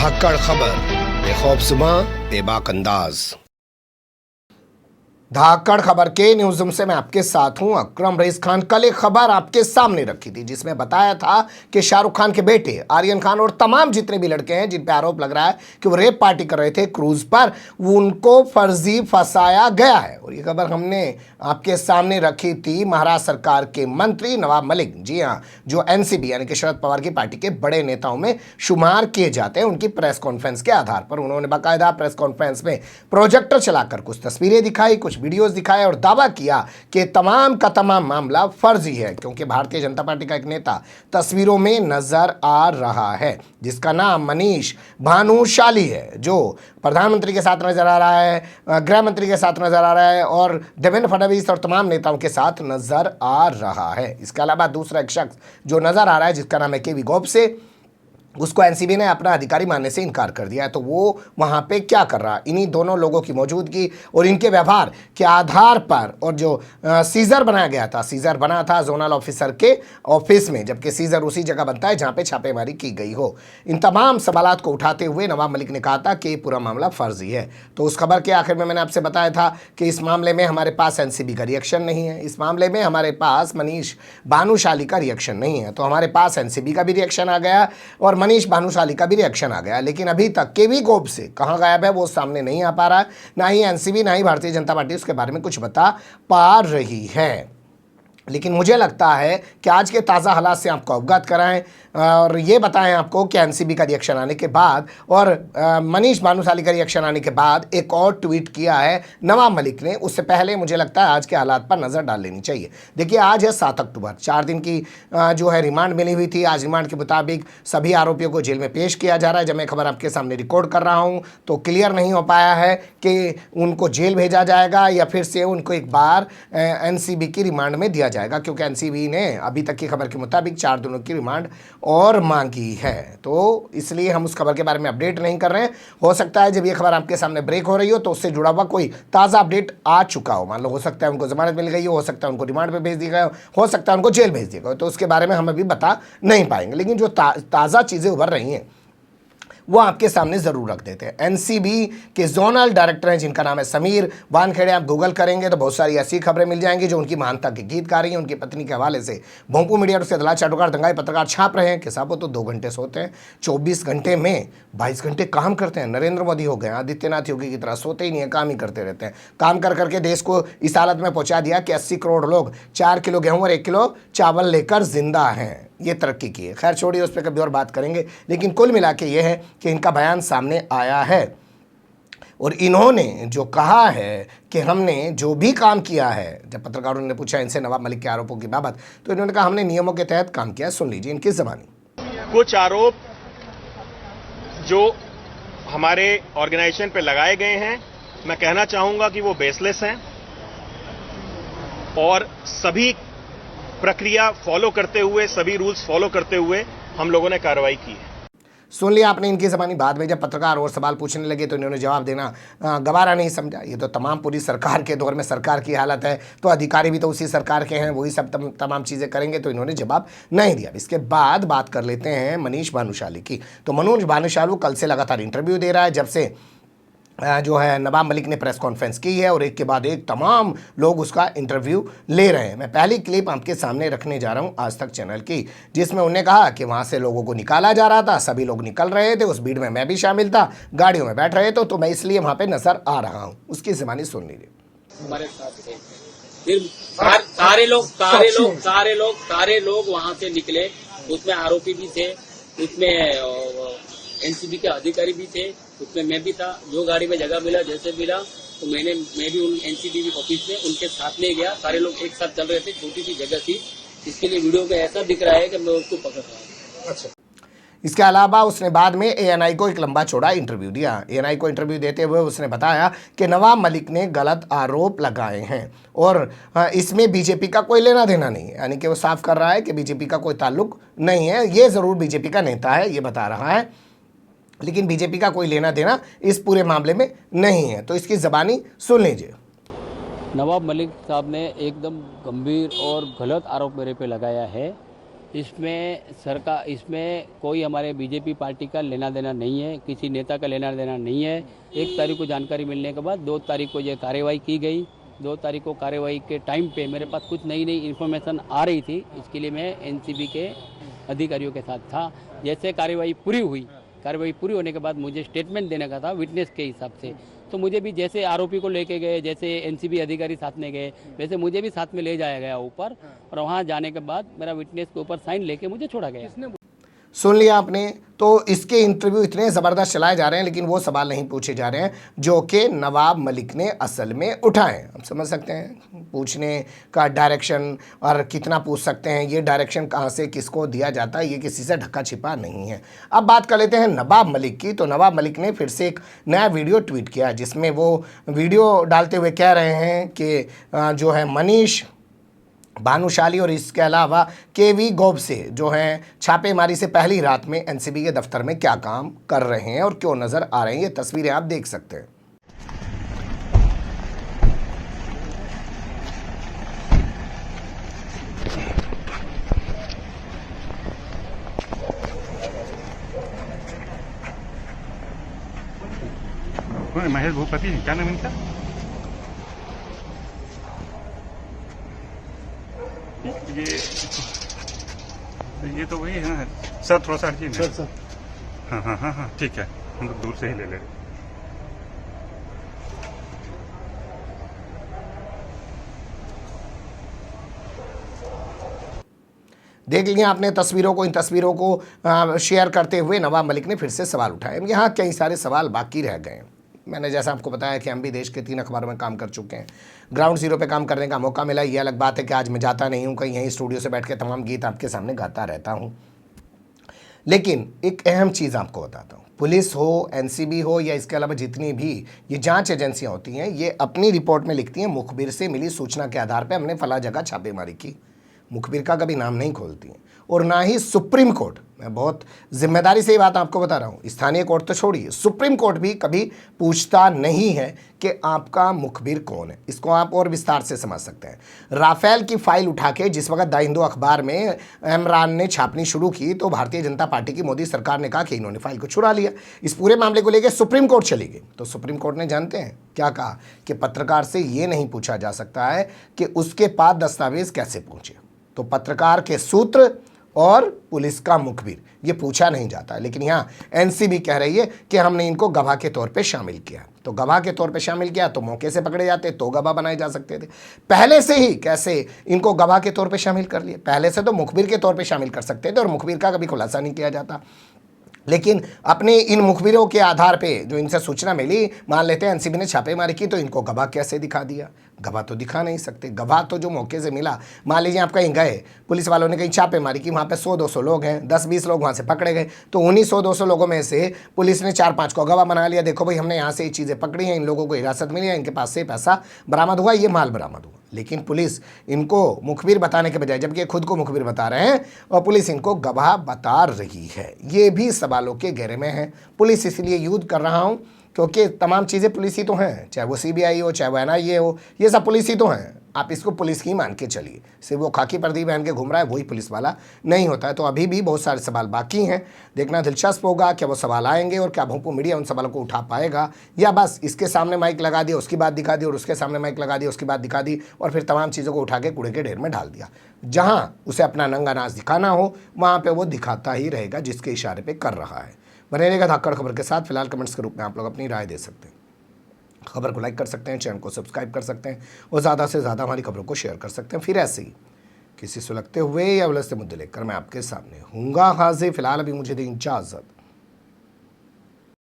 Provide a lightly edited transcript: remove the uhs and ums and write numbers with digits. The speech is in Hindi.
धाकड़ खबर, बेखौफसुमा बेबाक अंदाज। धाकड़ खबर के न्यूज़ रूम से मैं आपके साथ हूं अकरम रईस खान। कल एक खबर आपके सामने रखी थी जिसमें बताया था कि शाहरुख खान के बेटे आर्यन खान और तमाम जितने भी लड़के हैं जिन पे आरोप लग रहा है कि वो रेप पार्टी कर रहे थे क्रूज पर, वो उनको फर्जी फंसाया गया है। और ये खबर हमने आपके सामने रखी थी महाराष्ट्र सरकार के मंत्री नवाब मलिक, जी हाँ, जो एनसीबी यानी कि शरद पवार की पार्टी के बड़े नेताओं में शुमार किए जाते हैं। उनकी प्रेस कॉन्फ्रेंस के आधार पर उन्होंने बाकायदा प्रेस कॉन्फ्रेंस में प्रोजेक्टर चलाकर कुछ तस्वीरें दिखाई, कुछ वीडियोस दिखाए और दावा किया कि तमाम का तमाम मामला फर्जी है, क्योंकि भारतीय जनता पार्टी का एक नेता तस्वीरों में नजर आ रहा है जिसका नाम मनीष भानुशाली है, जो प्रधानमंत्री के साथ नजर आ रहा है, गृह मंत्री के साथ नजर आ रहा है और देवेंद्र फडणवीस और तमाम नेताओं के साथ नजर आ रहा है। इसके अलावा दूसरा एक शख्स जो नजर आ रहा है जिसका नाम है केवी गोपसे, उसको एनसीबी ने अपना अधिकारी मानने से इनकार कर दिया है। तो वो वहाँ पे क्या कर रहा है, इन्हीं दोनों लोगों की मौजूदगी और इनके व्यवहार के आधार पर, और जो सीजर बनाया गया था, सीजर बना था जोनल ऑफिसर के ऑफिस में, जबकि सीजर उसी जगह बनता है जहाँ पे छापेमारी की गई हो। इन तमाम सवालात को उठाते हुए नवाब मलिक ने कहा था कि पूरा मामला फर्जी है। तो उस खबर के आखिर में मैंने आपसे बताया था कि इस मामले में हमारे पास एनसीबी का रिएक्शन नहीं है, इस मामले में हमारे पास मनीष भानुशाली का रिएक्शन नहीं है। तो हमारे पास एनसीबी का भी रिएक्शन आ गया और मनीष भानुशाली का भी रिएक्शन आ गया, लेकिन अभी तक केवी गोपसे कहाँ गायब है वो सामने नहीं आ पा रहा है। ना ही एनसीबी ना ही भारतीय जनता पार्टी उसके बारे में कुछ बता पा रही है। लेकिन मुझे लगता है कि आज के ताज़ा हालात से आपको अवगत कराएं और ये बताएं आपको कि एनसीबी का रिएक्शन आने के बाद और मनीष भानुशाली का रिएक्शन आने के बाद एक और ट्वीट किया है नवाब मलिक ने। उससे पहले मुझे लगता है आज के हालात पर नज़र डाल लेनी चाहिए। देखिए, आज है 7 अक्टूबर, 4 दिन की जो है रिमांड मिली हुई थी। आज रिमांड के मुताबिक सभी आरोपियों को जेल में पेश किया जा रहा है। जब मैं खबर आपके सामने रिकॉर्ड कर रहा हूँ तो क्लियर नहीं हो पाया है कि उनको जेल भेजा जाएगा या फिर से उनको एक बार एनसीबी की रिमांड में दिया जाएगा, क्योंकि एनसीबी ने अभी तक की खबर के मुताबिक 4 दिनों की रिमांड और मांगी है। तो इसलिए हम उस खबर के बारे में अपडेट नहीं कर रहे हैं। हो सकता है जब ये खबर आपके सामने ब्रेक हो रही हो तो उससे जुड़ा हुआ कोई ताज़ा अपडेट आ चुका हो। मान लो हो सकता है उनको जमानत मिल गई हो सकता है उनको रिमांड पे भेज दिया गया हो सकता है उनको जेल भेज दिया गया, तो उसके बारे में हम अभी बता नहीं पाएंगे। लेकिन जो ताज़ा चीज़ें उभर रही हैं वो आपके सामने ज़रूर रख देते हैं। एनसीबी के जोनल डायरेक्टर हैं जिनका नाम है समीर वानखेड़े। आप गूगल करेंगे तो बहुत सारी ऐसी खबरें मिल जाएंगी जो उनकी महानता के गीत गा रही हैं। उनकी पत्नी के हवाले से भोंपू मीडिया और उसके दलाल चाटुकार दंगाई पत्रकार छाप रहे हैं कि साहब वो तो 2 घंटे सोते हैं, 24 घंटे में 22 घंटे काम करते हैं। नरेंद्र मोदी हो गए, आदित्यनाथ योगी की तरह सोते ही नहीं है, काम ही करते रहते हैं। काम कर करके देश को इस हालत में पहुँचा दिया कि 80 करोड़ लोग 4 किलो गेहूँ और 1 किलो चावल लेकर जिंदा हैं। ये तरक्की की है। खैर छोड़िए, उस पर कभी और बात करेंगे। लेकिन कुल मिला के ये है कि इनका बयान सामने आया है और इन्होंने जो कहा है कि हमने जो भी काम किया है, जब पत्रकारों ने पूछा इनसे नवाब मलिक के आरोपों की बाबत, तो इन्होंने कहा हमने नियमों के तहत काम किया। सुन लीजिए इनकी ज़बानी। कुछ आरोप जो हमारे ऑर्गेनाइजेशन पे लगाए गए हैं, मैं कहना चाहूंगा कि वो बेसलेस हैं और सभी प्रक्रिया फॉलो करते हुए, सभी रूल्स फॉलो करते हुए हम लोगों ने कार्रवाई की है। सुन लिया आपने इनकी ज़बानी। बाद में जब पत्रकार और सवाल पूछने लगे तो इन्होंने जवाब देना गवारा नहीं समझा। ये तो तमाम पूरी सरकार के दौर में सरकार की हालत है, तो अधिकारी भी तो उसी सरकार के हैं, वही सब तमाम चीज़ें करेंगे, तो इन्होंने जवाब नहीं दिया। इसके बाद बात कर लेते हैं मनीष भानुशाली की। तो मनीष भानुशाली कल से लगातार इंटरव्यू दे रहा है, जब से जो है नवाब मलिक ने प्रेस कॉन्फ्रेंस की है और एक के बाद एक तमाम लोग उसका इंटरव्यू ले रहे हैं। मैं पहली क्लिप आपके सामने रखने जा रहा हूं आज तक चैनल की, जिसमें उन्होंने कहा कि वहां से लोगों को निकाला जा रहा था, सभी लोग निकल रहे थे, उस भीड़ में मैं भी शामिल था, गाड़ियों में बैठ रहे थे, तो मैं इसलिए वहां पे नजर आ रहा हूं। उसकी ज़बानी सुन लीजिए। हमारे साथ थे, फिर सारे लोग वहां से निकले। उसमें आरोपी भी थे, उसमें एनसीबी के अधिकारी भी थे, उसमें मैं भी था। जो गाड़ी में जगह मिला, जैसे मिला, तो मैं भी उन एनसीबी ऑफिस में उनके साथ ले गया। सारे लोग एक साथ चल रहे थे, छोटी सी जगह थी, इसके लिए वीडियो में ऐसा दिख रहा है कि मैं उसको पकड़ रहा हूँ। अच्छा, इसके अलावा उसने बाद में एएनआई को एक लंबा चौड़ा इंटरव्यू दिया। एएनआई को इंटरव्यू देते हुए उसने बताया कि नवाब मलिक ने गलत आरोप लगाए हैं और इसमें बीजेपी का कोई लेना देना नहीं है। यानी कि वो साफ कर रहा है कि बीजेपी का कोई ताल्लुक नहीं है। ये ज़रूर बीजेपी का नेता है, ये बता रहा है, लेकिन बीजेपी का कोई लेना देना इस पूरे मामले में नहीं है। तो इसकी ज़बानी सुन लीजिए। नवाब मलिक साहब ने एकदम गंभीर और गलत आरोप मेरे पे लगाया है इसमें सरकार, इसमें कोई हमारे बीजेपी पार्टी का लेना देना नहीं है, किसी नेता का लेना देना नहीं है। 1 तारीख को जानकारी मिलने के बाद 2 तारीख को ये कार्रवाई की गई। 2 तारीख को कार्रवाई के टाइम पे मेरे पास कुछ नई इन्फॉर्मेशन आ रही थी, इसके लिए मैं एनसीबी के अधिकारियों के साथ था। जैसे कार्रवाई पूरी होने के बाद मुझे स्टेटमेंट देने का था विटनेस के हिसाब से, तो मुझे भी जैसे आरोपी को लेके गए, जैसे एनसीबी अधिकारी साथ में गए, वैसे मुझे भी साथ में ले जाया गया ऊपर, और वहाँ जाने के बाद मेरा विटनेस के ऊपर साइन लेके मुझे छोड़ा गया। सुन लिया आपने। तो इसके इंटरव्यू इतने ज़बरदस्त चलाए जा रहे हैं, लेकिन वो सवाल नहीं पूछे जा रहे हैं जो कि नवाब मलिक ने असल में उठाए। हम समझ सकते हैं पूछने का डायरेक्शन, और कितना पूछ सकते हैं, ये डायरेक्शन कहाँ से किसको दिया जाता है, ये किसी से ढका छिपा नहीं है। अब बात कर लेते हैं नवाब मलिक की। तो नवाब मलिक ने फिर से एक नया वीडियो ट्वीट किया, जिसमें वो वीडियो डालते हुए कह रहे हैं कि जो है मनीष भानुशाली और इसके अलावा केवी गोबसे जो हैं छापेमारी से पहली रात में एनसीबी के दफ्तर में क्या काम कर रहे हैं और क्यों नजर आ रहे हैं, ये तस्वीरें आप देख सकते हैं। महेश भूपति, क्या नाम इनका? ये तो वही है ना सर, थोड़ा सा हटिए ना सर। हाँ हाँ हाँ हाँ ठीक है, हम लोग दूर से ही ले ले रहे। देख लिया आपने तस्वीरों को। इन तस्वीरों को शेयर करते हुए नवाब मलिक ने फिर से सवाल उठाए। यहाँ कई सारे सवाल बाकी रह गए। मैंने जैसा आपको बताया कि हम भी देश के 3 अखबारों में काम कर चुके हैं। ग्राउंड जीरो पे काम करने का मौका मिला। ये अलग बात है कि आज मैं जाता नहीं हूँ कहीं, यहीं स्टूडियो से बैठ के तमाम गीत आपके सामने गाता रहता हूँ। लेकिन एक अहम चीज़ आपको बताता हूँ, पुलिस हो, एनसीबी हो, या इसके अलावा जितनी भी ये जांच एजेंसियाँ होती हैं, ये अपनी रिपोर्ट में लिखती हैं मुखबिर से मिली सूचना के आधार पर हमने फला जगह छापेमारी की। मुखबिर का कभी नाम नहीं खोलती हैं। और ना ही सुप्रीम कोर्ट, मैं बहुत जिम्मेदारी से ये बात आपको बता रहा हूँ, स्थानीय कोर्ट तो छोड़िए, सुप्रीम कोर्ट भी कभी पूछता नहीं है कि आपका मुखबिर कौन है। इसको आप और विस्तार से समझ सकते हैं। राफेल की फाइल उठा के जिस वक्त द हिंदू अखबार में इमरान ने छापनी शुरू की, तो भारतीय जनता पार्टी की मोदी सरकार ने कहा कि इन्होंने फाइल को चुरा लिया। इस पूरे मामले को लेकर सुप्रीम कोर्ट चली गई। तो सुप्रीम कोर्ट ने जानते हैं क्या कहा कि पत्रकार से ये नहीं पूछा जा सकता है कि उसके पास दस्तावेज कैसे पहुंचे। तो पत्रकार के सूत्र और पुलिस का मुखबिर, ये पूछा नहीं जाता। लेकिन यहाँ एनसीबी कह रही है कि हमने इनको गवाह के तौर पे शामिल किया। तो गवाह के तौर पे शामिल किया तो मौके से पकड़े जाते, तो गवाह बनाए जा सकते थे। पहले से ही कैसे इनको गवाह के तौर पे शामिल कर लिए? पहले से तो मुखबिर के तौर पे शामिल कर सकते थे और मुखबिर का कभी खुलासा नहीं किया जाता। लेकिन अपने इन मुखबिरों के आधार पे जो इनसे सूचना मिली, मान लेते हैं एनसीबी ने छापेमारी की, तो इनको गवाह कैसे दिखा दिया? गवाह तो दिखा नहीं सकते। गवाह तो जो मौके से मिला, मान लीजिए आप कहीं गए, पुलिस वालों ने कहीं छापेमारी की, वहाँ पे 100-200 लोग हैं, 10-20 लोग वहाँ से पकड़े गए, तो उन्हीं 100-200 लोगों में से पुलिस ने 4-5 को गवाह बना लिया। देखो भाई, हमने यहाँ से ये चीज़ें पकड़ी हैं, इन लोगों को हिरासत मिली है, इनके पास से पैसा बरामद हुआ, ये माल बरामद हुआ। लेकिन पुलिस इनको मुखबिर बताने के बजाय, जबकि खुद को मुखबिर बता रहे हैं, और पुलिस इनको गवाह बता रही है। ये भी सवालों के घेरे में है। पुलिस इसलिए यूज कर रहा हूँ क्योंकि तमाम चीज़ें पुलिस ही तो हैं, चाहे वो सीबीआई हो, चाहे वो एनआईए हो, ये सब पुलिस ही तो हैं। आप इसको पुलिस ही मान के चलिए। सिर्फ वो खाकी वर्दी पहन के घूम रहा है वही पुलिस वाला नहीं होता है। तो अभी भी बहुत सारे सवाल बाकी हैं। देखना दिलचस्प होगा क्या वो सवाल आएंगे और क्या भोंपू मीडिया उन सवालों को उठा पाएगा, या बस इसके सामने माइक लगा दिया उसकी बात दिखा दी, और उसके सामने माइक लगा दिया उसकी बात दिखा दी, और फिर तमाम चीज़ों को उठा के कूड़े के ढेर में डाल दिया। जहाँ उसे अपना नंगा नाच दिखाना हो वहाँ पर वो दिखाता ही रहेगा जिसके इशारे पर कर रहा है। बने रहेगा धाकड़ खबर के साथ। फिलहाल कमेंट्स के रूप में आप लोग अपनी राय दे सकते हैं। खबर को लाइक कर सकते हैं, चैनल को सब्सक्राइब कर सकते हैं, और ज़्यादा से ज़्यादा हमारी खबरों को शेयर कर सकते हैं। फिर ऐसे ही किसी सुलगते हुए या उलझते मुद्दे लेकर मैं आपके सामने हूँगा हाजिर। फिलहाल अभी मुझे दें इजाज़त।